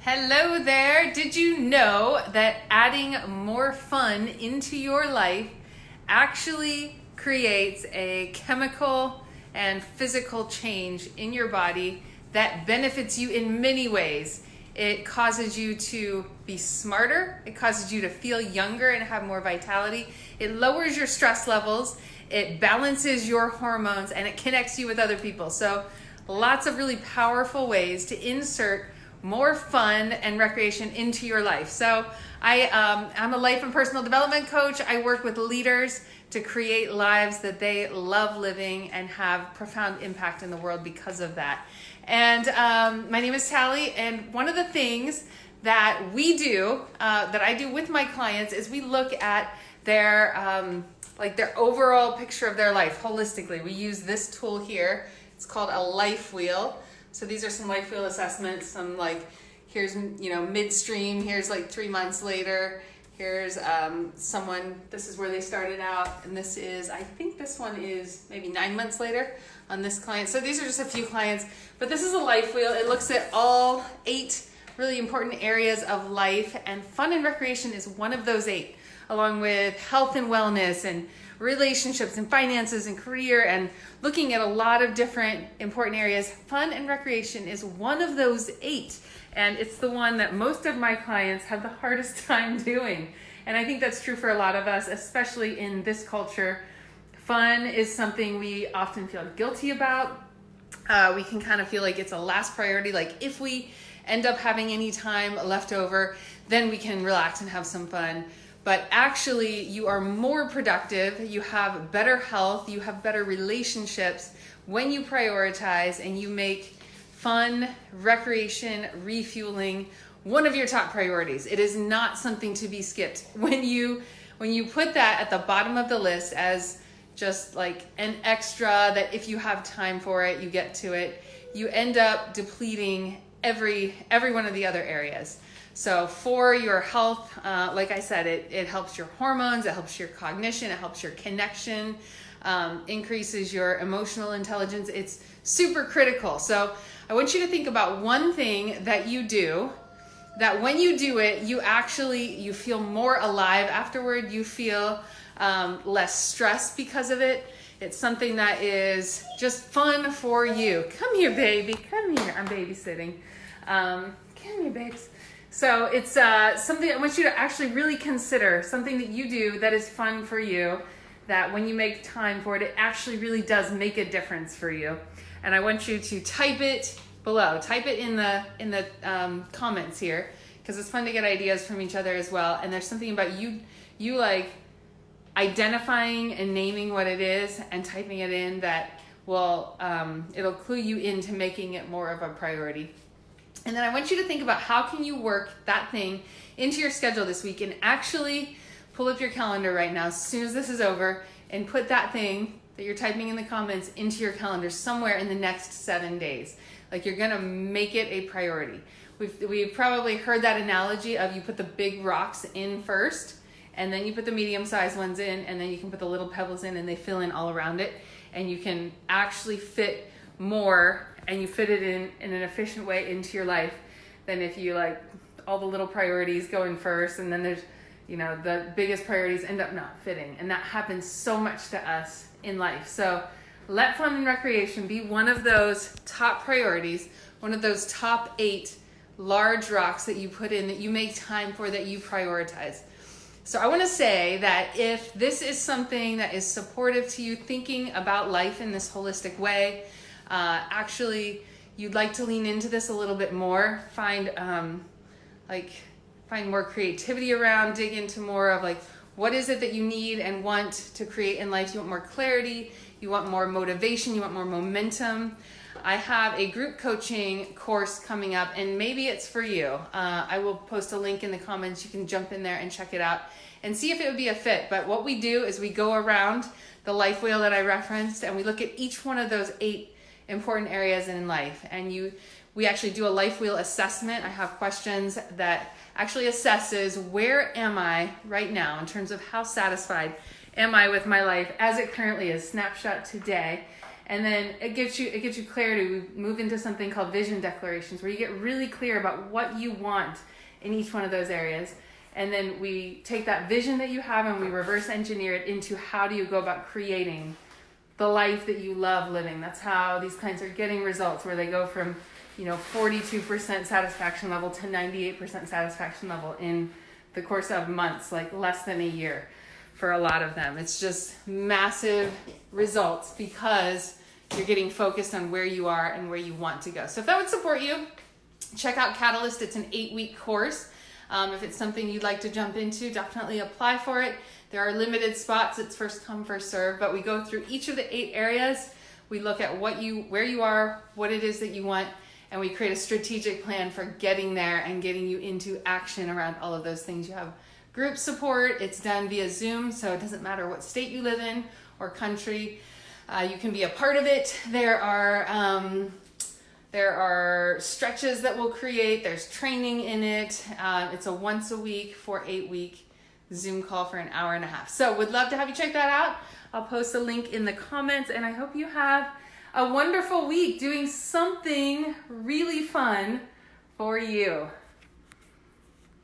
Hello there. Did you know that adding more fun into your life actually creates a chemical and physical change in your body that benefits you in many ways? It causes you to be smarter. It causes you to feel younger and have more vitality. It lowers your stress levels. It balances your hormones and it connects you with other people. So lots of really powerful ways to insert more fun and recreation into your life. So I'm a life and personal development coach. I work with leaders to create lives that they love living and have profound impact in the world because of that. And my name is Tally, and one of the things that we do, that I do with my clients, is we look at their overall picture of their life holistically. We use this tool here. It's called a life wheel. So these are some life wheel assessments. Some here's midstream. Here's 3 months later. Here's someone. This is where they started out, and this is, I think this one is maybe 9 months later on this client. So these are just a few clients, but this is a life wheel. It looks at all 8 really important areas of life, and fun and recreation is one of those 8, along with health and wellness and relationships and finances and career, and looking at a lot of different important areas. Fun and recreation is one of those 8, and it's the one that most of my clients have the hardest time doing. And I think that's true for a lot of us, especially in this culture. Fun is something we often feel guilty about. We can kind of feel like it's a last priority. Like if we end up having any time left over, then we can relax and have some fun. But actually, you are more productive, you have better health, you have better relationships when you prioritize and you make fun, recreation, refueling one of your top priorities. It is not something to be skipped. When you put that at the bottom of the list as just like an extra, that if you have time for it, you get to it, you end up depleting every one of the other areas. So for your health, like I said, it helps your hormones, it helps your cognition, it helps your connection, increases your emotional intelligence. It's super critical. So I want you to think about one thing that you do, that when you do it, you feel more alive afterward. You feel less stressed because of it. It's something that is just fun for you. Come here, baby. Come here. I'm babysitting. Come here, babes. So it's something I want you to actually really consider, something that you do that is fun for you, that when you make time for it, it actually really does make a difference for you. And I want you to type it below. Type it in the comments here, because it's fun to get ideas from each other as well. And there's something about you like identifying and naming what it is and typing it in that will it'll clue you into making it more of a priority. And then I want you to think about how can you work that thing into your schedule this week, and actually pull up your calendar right now as soon as this is over and put that thing that you're typing in the comments into your calendar somewhere in the next 7 days. Like you're gonna make it a priority. We've probably heard that analogy of you put the big rocks in first, and then you put the medium-sized ones in, and then you can put the little pebbles in and they fill in all around it, and you can actually fit more, and you fit it in an efficient way into your life than if you all the little priorities go in first, and then there's the biggest priorities end up not fitting. And that happens so much to us in life. So let fun and recreation be one of those top priorities, one of those top 8 large rocks that you put in, that you make time for, that you prioritize. So I want to say that if this is something that is supportive to you, thinking about life in this holistic way, actually you'd like to lean into this a little bit more, find more creativity around, dig into more of what is it that you need and want to create in life. You want more clarity, you want more motivation, you want more momentum. I have a group coaching course coming up, and maybe it's for you. I will post a link in the comments. You can jump in there and check it out and see if it would be a fit. But what we do is we go around the life wheel that I referenced, and we look at each one of those 8 important areas in life. And we actually do a life wheel assessment. I have questions that actually assesses where am I right now in terms of how satisfied am I with my life as it currently is, snapshot today. And then it gives you clarity. We move into something called vision declarations, where you get really clear about what you want in each one of those areas. And then we take that vision that you have and we reverse engineer it into how do you go about creating the life that you love living. That's how these clients are getting results, where they go from 42% satisfaction level to 98% satisfaction level in the course of months, like less than a year for a lot of them. It's just massive results because you're getting focused on where you are and where you want to go. So if that would support you, check out Catalyst. It's an 8-week course. If it's something you'd like to jump into, definitely apply for it. There are limited spots. It's first come, first serve, but we go through each of the 8 areas. We look at where you are, what it is that you want, and we create a strategic plan for getting there and getting you into action around all of those things. You have group support. It's done via Zoom, so it doesn't matter what state you live in or country. You can be a part of it. There are stretches that we'll create. There's training in it. It's a once a week for 8-week Zoom call for an hour and a half. So would love to have you check that out. I'll post a link in the comments, and I hope you have a wonderful week doing something really fun for you.